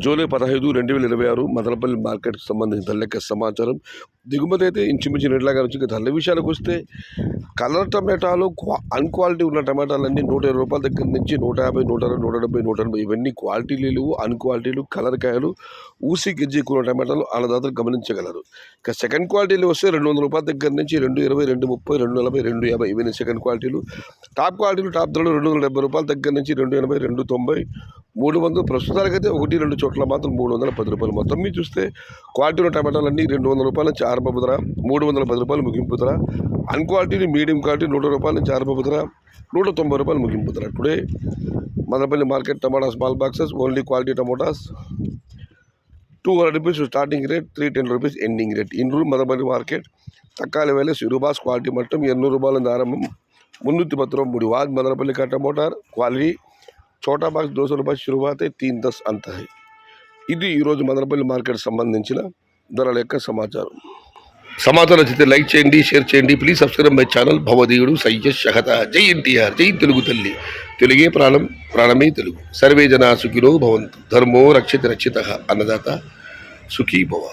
July 15, 2026 Madanapalle మార్కెట్కి సంబంధించిన లెక్క సమాచారం. దిగుమతి అయితే ఇంచుమించు నెట్లాగా నుంచి. ఇక ధరల విషయానికి వస్తే కలర్ టమాటాలు అన్క్వాలిటీ ఉన్న టమాటాలన్నీ 120 రూపాయల దగ్గర నుంచి 150, 160, 170, 180 ఇవన్నీ క్వాలిటీలు లేవు. అన్క్వాలిటీలు కలర్ కాయలు ఊసి గిజ్జి ఎక్కువ టమాటాలు అన్నదాతలు గమనించగలరు. ఇక సెకండ్ క్వాలిటీలు వస్తే 200 రూపాయల దగ్గర నుంచి 220, 230, 240, 250 ఇవన్నీ సెకండ్ క్వాలిటీలు. టాప్ క్వాలిటీలు టాప్ ధరలు 270 రూపాయల దగ్గర నుంచి 280, 290, 300. ప్రస్తుతానికైతే 1-2 చోట్ల మాత్రం 310 రూపాయలు. మొత్తం మీద చూస్తే క్వాలిటీ ఉన్న టమాటాలన్నీ 200 రూపాయల నుంచి ఆరంభపు ధర, 310 రూపాయలు ముగింపు ధర. అన్క్వాలిటీ మీడియం క్వాలిటీ 100 రూపాయల నుంచి ఆరంభపు ధర, 190 రూపాయలు ముగింపు ధర. Today Madanapalle market tomato small boxes only quality tomatoes 200 rupees starting rate, 310 rupees ending rate. In room Madanapalle market तक्काली वेले सिरुबास क्वालिटी मट्टम 200 रूपायల आरंभम 313 आज मदनपल्ली का टमाटर क्वालिटी छोटा बाक्स 200 रुपये शुरुआत है 310 अंत है ఇది ఈరోజు మదనపల్లి మార్కెట్ సంబంధించిన ధరల యొక్క సమాచారం నచ్చితే లైక్ చేయండి షేర్ చేయండి ప్లీజ్ సబ్స్క్రైబ్ మై ఛానల్ భవదీయుడు సయ్యద్ షహత జై ఎన్టీఆర్ జై తెలుగు తల్లి తెలుగే ప్రాణం ప్రాణమే తెలుగు సర్వే జనా సుఖినో భవంతు ధర్మో రక్షిత రక్షితః అన్నదాత సుఖీ భవ